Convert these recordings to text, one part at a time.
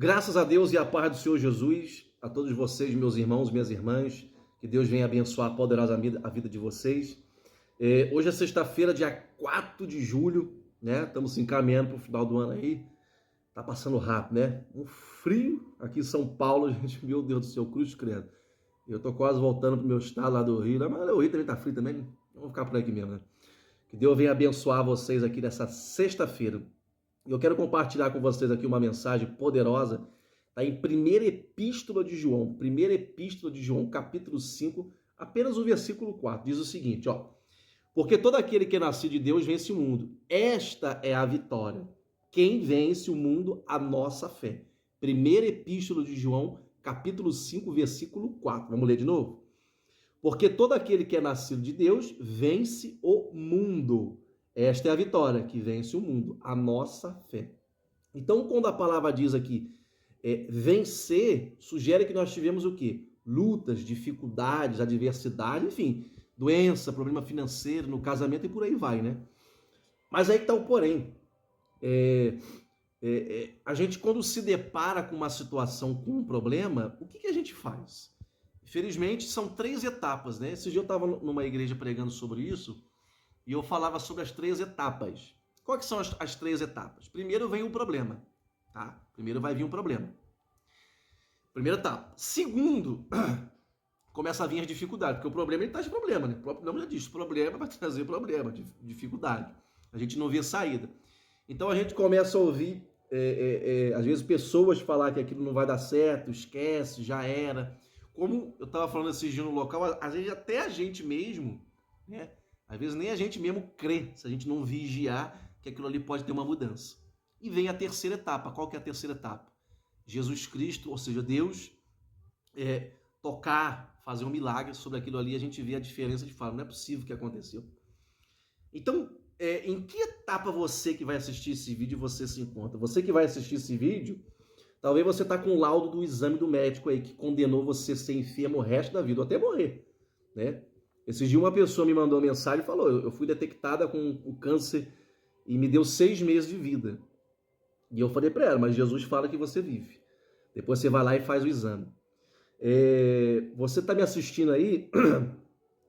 Graças a Deus e a paz do Senhor Jesus, a todos vocês, meus irmãos, minhas irmãs, que Deus venha abençoar poderosamente a vida de vocês. Hoje é sexta-feira, dia 4 de julho, né? Estamos se encaminhando para o final do ano aí. Tá passando rápido, né? Um frio aqui em São Paulo, gente, meu Deus do céu, cruz credo. Eu tô quase voltando pro meu estado lá do Rio, mas o Rio também tá frio também, né? Vamos ficar por aqui mesmo, né? Que Deus venha abençoar vocês aqui nessa sexta-feira. Eu quero compartilhar com vocês aqui uma mensagem poderosa, tá em Primeira Epístola de João, capítulo 5, apenas o versículo 4, diz o seguinte, ó: porque todo aquele que é nascido de Deus vence o mundo. Esta é a vitória. Quem vence o mundo? A nossa fé. Primeira Epístola de João, capítulo 5, versículo 4. Vamos ler de novo? Porque todo aquele que é nascido de Deus vence o mundo. Esta é a vitória que vence o mundo, a nossa fé. Então, quando a palavra diz aqui vencer, sugere que nós tivemos o quê? Lutas, dificuldades, adversidade, enfim, doença, problema financeiro, no casamento e por aí vai, né? Mas aí que está o porém. A gente, quando se depara com uma situação, com um problema, o que a gente faz? Infelizmente, são 3 etapas, né? Esse dia eu estava numa igreja pregando sobre isso e eu falava sobre as 3 etapas. Quais são as 3 etapas? Primeiro vem o problema, tá? Primeiro vai vir um problema. Primeira etapa. Segundo, começa a vir as dificuldades, porque o problema ele traz problema, né? O próprio nome já diz, problema vai trazer problema, dificuldade. A gente não vê saída. Então a gente começa a ouvir, às vezes, pessoas falar que aquilo não vai dar certo, esquece, já era. Como eu estava falando esses dias no local, às vezes até a gente mesmo, né? Às vezes nem a gente mesmo crê, se a gente não vigiar, que aquilo ali pode ter uma mudança. E vem a terceira etapa. Qual que é a terceira etapa? Jesus Cristo, ou seja, Deus, tocar, fazer um milagre sobre aquilo ali, a gente vê a diferença de falar, não é possível que aconteceu. Então, em que etapa você que vai assistir esse vídeo você se encontra? Você que vai assistir esse vídeo, talvez você está com o laudo do exame do médico aí que condenou você a ser enfermo o resto da vida, ou até morrer, né? Esses dias uma pessoa me mandou uma mensagem e falou, eu fui detectada com o câncer e me deu 6 meses de vida. E eu falei para ela, mas Jesus fala que você vive. Depois você vai lá e faz o exame. Você está me assistindo aí,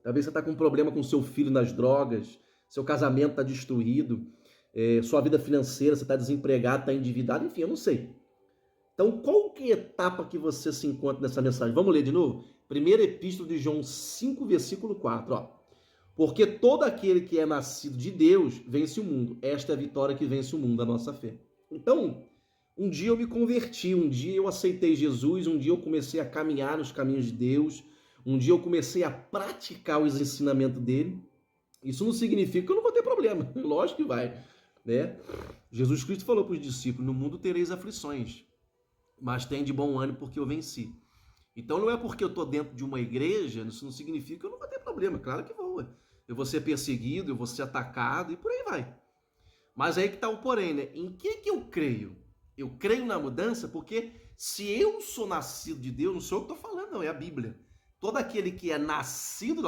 talvez você está com um problema com seu filho nas drogas, seu casamento está destruído, sua vida financeira, você está desempregado, está endividado, enfim, eu não sei. Então, qual que é a etapa que você se encontra nessa mensagem? Vamos ler de novo? Primeira Epístola de João 5, versículo 4, ó. Porque todo aquele que é nascido de Deus vence o mundo. Esta é a vitória que vence o mundo, a nossa fé. Então, um dia eu me converti, um dia eu aceitei Jesus, um dia eu comecei a caminhar nos caminhos de Deus, um dia eu comecei a praticar os ensinamentos dele. Isso não significa que eu não vou ter problema, lógico que vai, né? Jesus Cristo falou para os discípulos, no mundo tereis aflições, mas tem de bom ânimo porque eu venci. Então não é porque eu estou dentro de uma igreja, isso não significa que eu não vou ter problema, claro que vou. Eu vou ser perseguido, eu vou ser atacado e por aí vai. Mas aí que está o porém, né? Em que eu creio? Eu creio na mudança porque se eu sou nascido de Deus, não sou eu que estou falando, não, é a Bíblia. Todo aquele que é nascido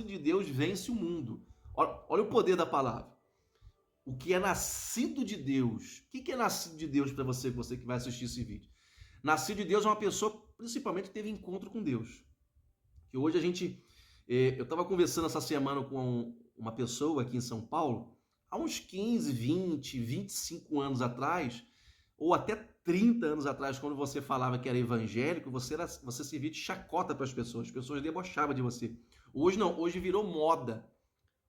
de Deus vence o mundo. Olha o poder da palavra. O que é nascido de Deus. O que é nascido de Deus para você que vai assistir esse vídeo? Nascido de Deus é uma pessoa, principalmente, que teve encontro com Deus. Que hoje a gente... Eu estava conversando essa semana com uma pessoa aqui em São Paulo, há uns 15, 20, 25 anos atrás, ou até 30 anos atrás, quando você falava que era evangélico, você servia de chacota para as pessoas debochavam de você. Hoje não, hoje virou moda.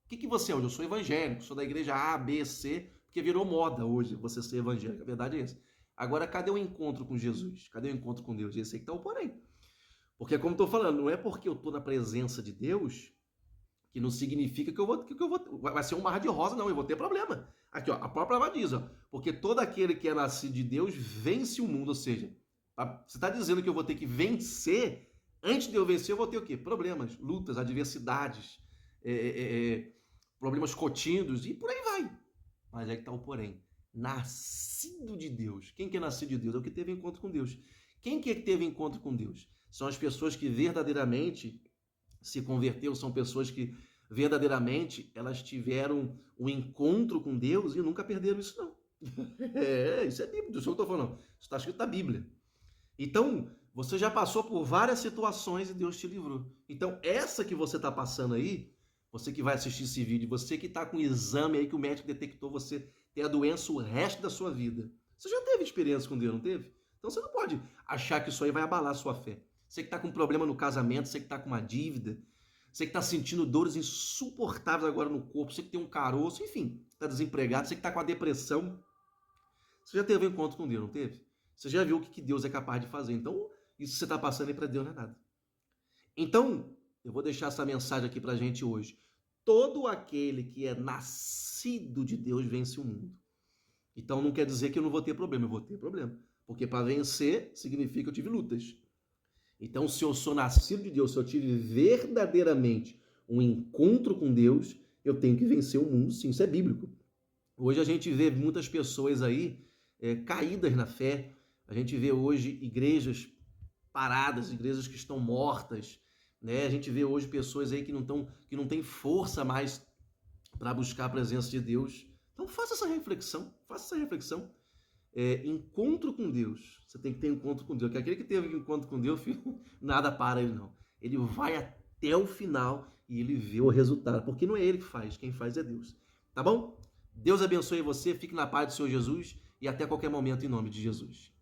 O que você é hoje? Eu sou evangélico, sou da igreja A, B, C, porque virou moda hoje você ser evangélico. A verdade é essa. Agora, cadê o encontro com Jesus? Cadê o encontro com Deus? Esse aí que está o porém. Porque, como estou falando, não é porque eu estou na presença de Deus que não significa que eu vou vai ser um mar de rosa, não, eu vou ter problema. Aqui, ó, a própria palavra diz, ó, porque todo aquele que é nascido de Deus vence o mundo, ou seja, você está dizendo que eu vou ter que vencer, antes de eu vencer eu vou ter o quê? Problemas, lutas, adversidades, problemas contínuos e por aí vai. Mas é que está o porém. Nascido de Deus. Quem que é nascido de Deus? É o que teve encontro com Deus. Quem que teve encontro com Deus? São as pessoas que verdadeiramente se converteram, são pessoas que verdadeiramente elas tiveram um encontro com Deus e nunca perderam isso não. Isso é Bíblia, isso é o que eu estou falando. Isso está escrito na Bíblia. Então, você já passou por várias situações e Deus te livrou. Então, essa que você está passando aí, você que vai assistir esse vídeo, você que está com um exame aí que o médico detectou você ter a doença o resto da sua vida. Você já teve experiência com Deus, não teve? Então você não pode achar que isso aí vai abalar a sua fé. Você que está com um problema no casamento, você que está com uma dívida, você que está sentindo dores insuportáveis agora no corpo, você que tem um caroço, enfim, está desempregado, você que está com a depressão. Você já teve um encontro com Deus, não teve? Você já viu o que Deus é capaz de fazer. Então, isso que você está passando aí para Deus não é nada. Então, eu vou deixar essa mensagem aqui para a gente hoje. Todo aquele que é nascido de Deus vence o mundo. Então, não quer dizer que eu não vou ter problema. Eu vou ter problema. Porque para vencer, significa que eu tive lutas. Então, se eu sou nascido de Deus, se eu tive verdadeiramente um encontro com Deus, eu tenho que vencer o mundo, sim, isso é bíblico. Hoje a gente vê muitas pessoas aí caídas na fé, a gente vê hoje igrejas paradas, igrejas que estão mortas, né? A gente vê hoje pessoas aí que não têm força mais para buscar a presença de Deus. Então faça essa reflexão, encontro com Deus. Você tem que ter encontro com Deus. Porque aquele que teve encontro com Deus, filho, nada para ele não. Ele vai até o final e ele vê o resultado. Porque não é ele que faz, quem faz é Deus. Tá bom? Deus abençoe você, fique na paz do Senhor Jesus e até qualquer momento em nome de Jesus.